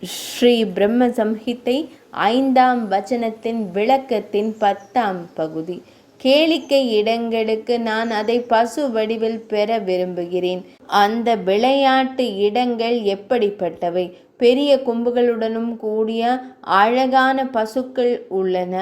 ஸ்ரீ பிரம்ம சம்ஹிதை 5ஆம் வசனத்தின் விளக்கத்தின் 10ஆம் பகுதி. கேளிக்கை இடங்களுக்கு நான் அதை பசு வடிவில் பெற விரும்புகிறேன். அந்த விளையாட்டு இடங்கள் எப்படிப்பட்டவை? பெரிய கொம்புகளுடனும் கூடிய அழகான பசுக்கள் உள்ளன.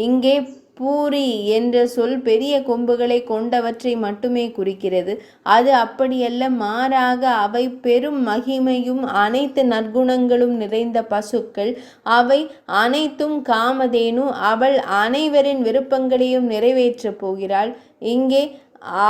இங்கே பூரி என்ற சொல் பெரிய கொம்புகளை கொண்டவற்றை மட்டுமே குறிக்கிறது. அது அப்படியல்ல, மாறாக அவை பெரும் மகிமையும் அனைத்து நற்குணங்களும் நிறைந்த பசுக்கள். அவை அனைத்தும் காமதேனு. அவள் அனைவரின் விருப்பங்களையும் நிறைவேற்றப் போகிறாள். இங்கே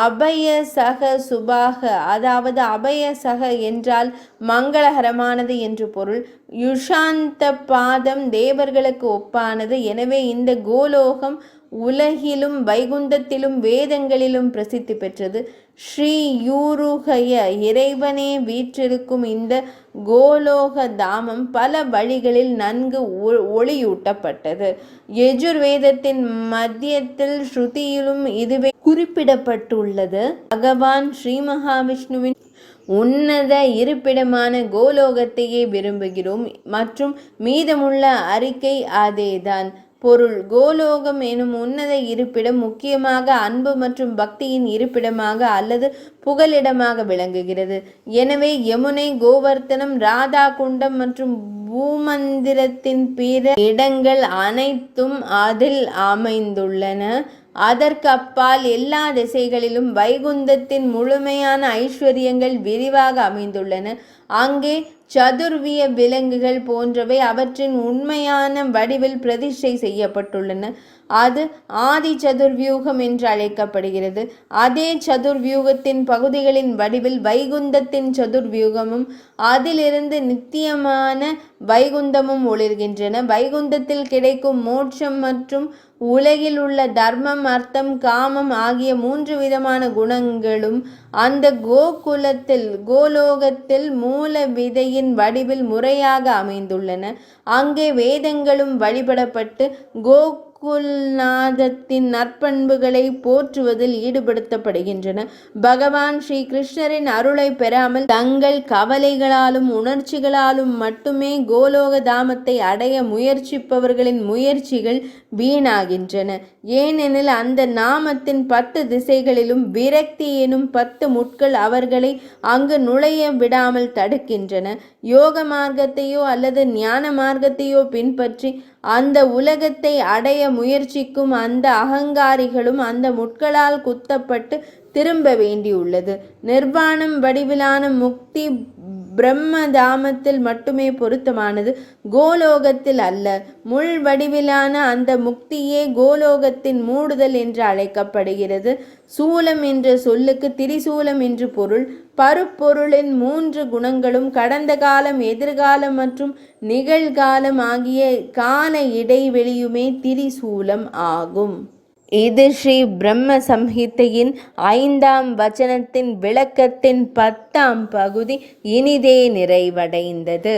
அபயசக சுபாக, அதாவது அபயசக என்றால் மங்களகரமானது என்று பொருள். யுஷாந்த பாதம் தேவர்களுக்கு ஒப்பானது. எனவே இந்த கோலோகம் உலகிலும் வைகுந்தத்திலும் வேதங்களிலும் பிரசித்தி பெற்றது. ஸ்ரீ யூருகய இறைவனே வீற்றிருக்கும் இந்த கோலோக தாமம் பல வழிகளில் நன்கு ஒளியூட்டப்பட்டது. யஜுர்வேதத்தின் மத்தியத்தில் ஸ்ருதியிலும் இதுவே குறிப்பிடப்பட்டுள்ளது. பகவான் ஸ்ரீ மகாவிஷ்ணுவின் உன்னத இருப்பிடமான கோலோகத்தையே விரும்புகிறோம் மற்றும் மீதமுள்ள அறிக்கை அதேதான். பொருள்: கோலோகம் எனும் உன்னத இருப்பிடம் முக்கியமாக அன்பு மற்றும் பக்தியின் இருப்பிடமாக அல்லது புகலிடமாக விளங்குகிறது. எனவே யமுனை, கோவர்த்தனம், ராதா குண்டம் மற்றும் பூமந்திரத்தின் பிற இடங்கள் அனைத்தும் அதில் அமைந்துள்ளன. அதற்கு அப்பால் எல்லா திசைகளிலும் வைகுந்தத்தின் முழுமையான ஐஸ்வர்யங்கள் விரிவாக அமைந்துள்ளன. அங்கே சதுர்விய விலங்குகள் போன்றவை அவற்றின் உண்மையான வடிவில் பிரதிஷ்டை செய்யப்பட்டுள்ளன. அது ஆதி சதுர்வியூகம் என்று அழைக்கப்படுகிறது. அதே சதுர்வியூகத்தின் பகுதிகளின் வடிவில் வைகுந்தத்தின் சதுர்வியூகமும் அதிலிருந்து நித்தியமான வைகுந்தமும் ஒளிர்கின்றன. வைகுந்தத்தில் கிடைக்கும் மோட்சம் மற்றும் உலகில் உள்ள தர்மம், அர்த்தம், காமம் ஆகிய 3 விதமான குணங்களும் அந்த கோலோகத்தில் மூல விதையின் வடிவில் முறையாக அமைந்துள்ளன. அங்கே வேதங்களும் வழிபடப்பட்டு கோகுல்நாதத்தின் நற்பண்புகளை போற்றுவதில் ஈடுபடுத்தப்படுகின்றன. பகவான் ஸ்ரீ கிருஷ்ணரின் அருளை பெறாமல் தங்கள் கவலைகளாலும் உணர்ச்சிகளாலும் மட்டுமே கோலோக தாமத்தை அடைய முயற்சிப்பவர்களின் முயற்சிகள் வீணாகின்றன. ஏனெனில் அந்த நாமத்தின் 10 திசைகளிலும் விரக்தி எனும் 10 முட்கள் அவர்களை அங்கு நுழைய விடாமல் தடுக்கின்றன. யோக மார்க்கத்தையோ அல்லது ஞான மார்க்கத்தையோ பின்பற்றி அந்த உலகத்தை அடைய முயற்சிக்கும் அந்த அகங்காரிகளும் அந்த முட்களால் குத்தப்பட்டு திரும்ப வேண்டியுள்ளது. நிர்வாணம் வடிவிலான முக்தி பிரம்மதாமத்தில் மட்டுமே பொருத்தமானது, கோலோகத்தில் அல்ல. முள் வடிவிலான அந்த முக்தியே கோலோகத்தின் மூடுதல் என்று அழைக்கப்படுகிறது. சூலம் என்ற சொல்லுக்கு திரிசூலம் என்று பொருள். பருப்பொருளின் 3 குணங்களும் கடந்த காலம், எதிர்காலம் மற்றும் நிகழ்காலம் ஆகிய கால இடைவெளியுமே திரிசூலம் ஆகும். இது ஸ்ரீ பிரம்ம சம்ஹிதையின் 5ஆம் வசனத்தின் விளக்கத்தின் 10ஆம் பகுதி இனிதே நிறைவடைந்தது.